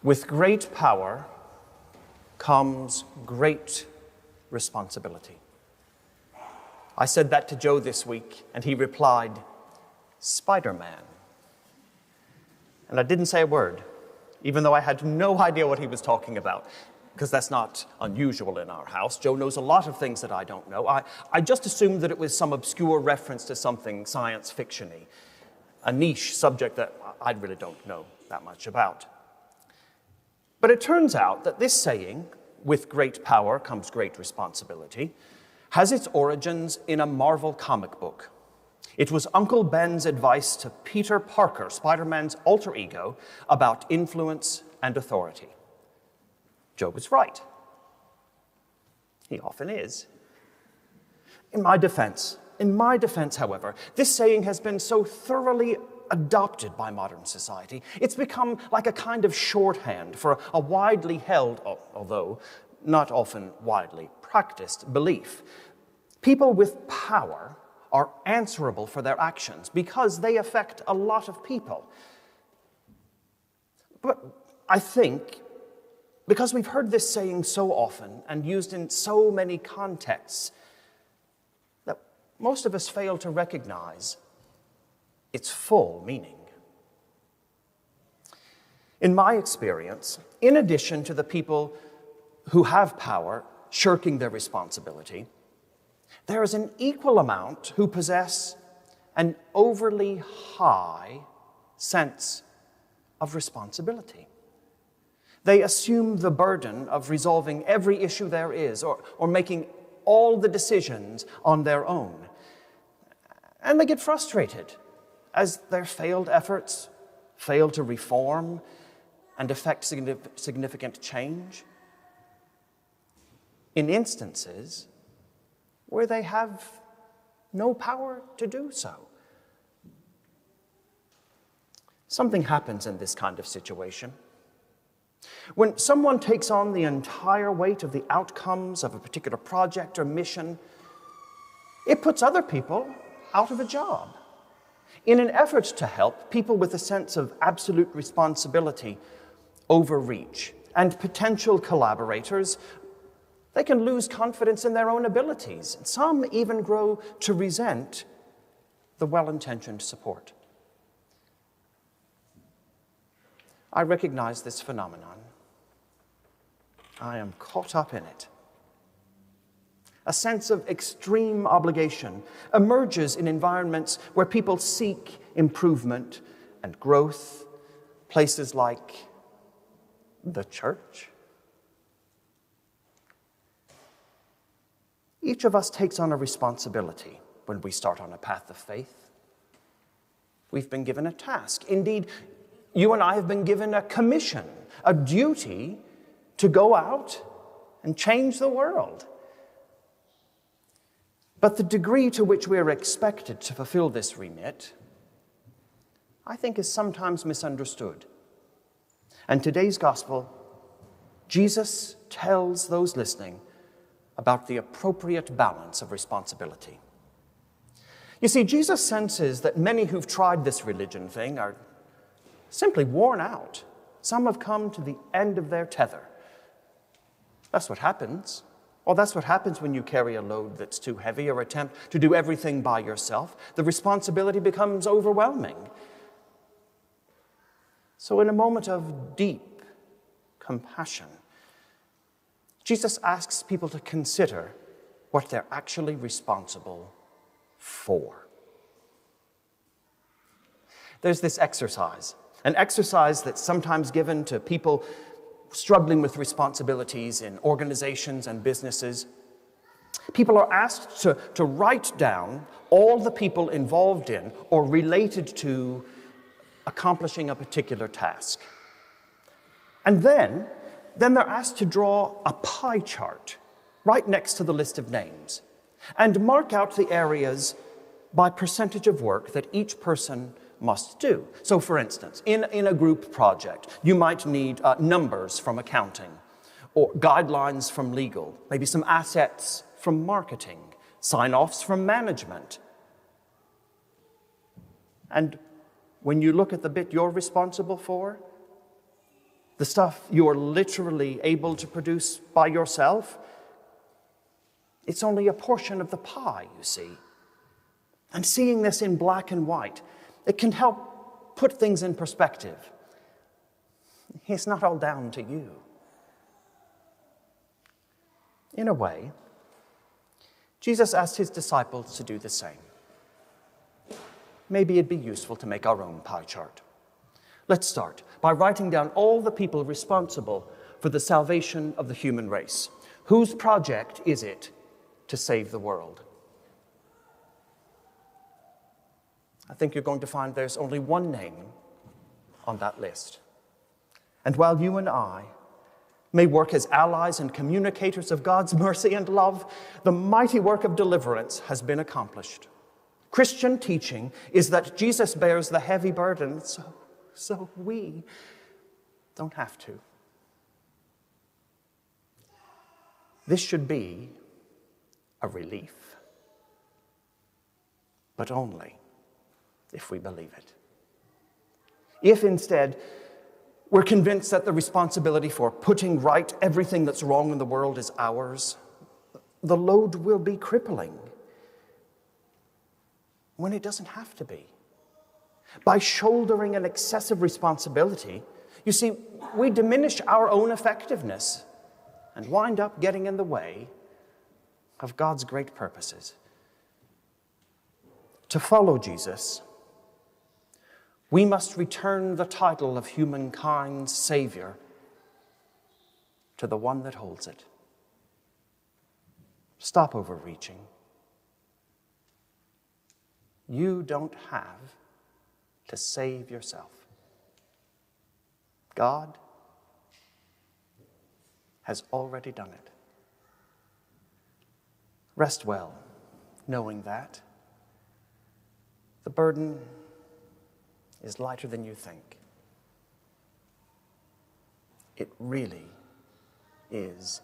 With great power comes great responsibility. I said that to Joe this week, and he replied, Spider-Man. And I didn't say a word, even though I had no idea what he was talking about, because that's not unusual in our house. Joe knows a lot of things that I don't know. I just assumed that it was some obscure reference to something science fiction-y, a niche subject that I really don't know that much about. But it turns out that this saying, with great power comes great responsibility, has its origins in a Marvel comic book. It was Uncle Ben's advice to Peter Parker, Spider-Man's alter ego, about influence and authority. Joe was right. He often is. In my defense, however, this saying has been so thoroughly adopted by modern society, it's become like a kind of shorthand for a widely held, although not often widely practiced, belief. People with power are answerable for their actions because they affect a lot of people. But I think, because we've heard this saying so often and used in so many contexts, that most of us fail to recognize its full meaning. In my experience, in addition to the people who have power shirking their responsibility, there is an equal amount who possess an overly high sense of responsibility. They assume the burden of resolving every issue there is, or making all the decisions on their own. And they get frustrated as their failed efforts fail to reform and effect significant change. In instances where they have no power to do so. Something happens in this kind of situation. When someone takes on the entire weight of the outcomes of a particular project or mission, it puts other people out of a job. In an effort to help, people with a sense of absolute responsibility overreach, and potential collaborators, they can lose confidence in their own abilities. Some even grow to resent the well-intentioned support. I recognize this phenomenon. I am caught up in it. A sense of extreme obligation emerges in environments where people seek improvement and growth, places like the church. Each of us takes on a responsibility when we start on a path of faith. We've been given a task. Indeed, you and I have been given a commission, a duty to go out and change the world. But the degree to which we are expected to fulfill this remit, I think, is sometimes misunderstood. And today's gospel, Jesus tells those listening about the appropriate balance of responsibility. You see, Jesus senses that many who've tried this religion thing are simply worn out. Some have come to the end of their tether. That's what happens. Well, that's what happens when you carry a load that's too heavy or attempt to do everything by yourself. The responsibility becomes overwhelming. So in a moment of deep compassion, Jesus asks people to consider what they're actually responsible for. There's this exercise, an exercise that's sometimes given to people struggling with responsibilities in organizations and businesses. People are asked to write down all the people involved in or related to accomplishing a particular task. And then they're asked to draw a pie chart right next to the list of names and mark out the areas by percentage of work that each person must do. So for instance, in a group project, you might need numbers from accounting, or guidelines from legal, maybe some assets from marketing, sign-offs from management. And when you look at the bit you're responsible for, the stuff you're literally able to produce by yourself, it's only a portion of the pie, you see. And seeing this in black and white, it can help put things in perspective. It's not all down to you. In a way, Jesus asked his disciples to do the same. Maybe it'd be useful to make our own pie chart. Let's start by writing down all the people responsible for the salvation of the human race. Whose project is it to save the world? I think you're going to find there's only one name on that list. And while you and I may work as allies and communicators of God's mercy and love, the mighty work of deliverance has been accomplished. Christian teaching is that Jesus bears the heavy burden, so we don't have to. This should be a relief, but only if we believe it. If instead we're convinced that the responsibility for putting right everything that's wrong in the world is ours, the load will be crippling when it doesn't have to be. By shouldering an excessive responsibility, you see, we diminish our own effectiveness and wind up getting in the way of God's great purposes. To follow Jesus, we must return the title of humankind's Savior to the one that holds it. Stop overreaching. You don't have to save yourself. God has already done it. Rest well, knowing that the burden is lighter than you think. It really is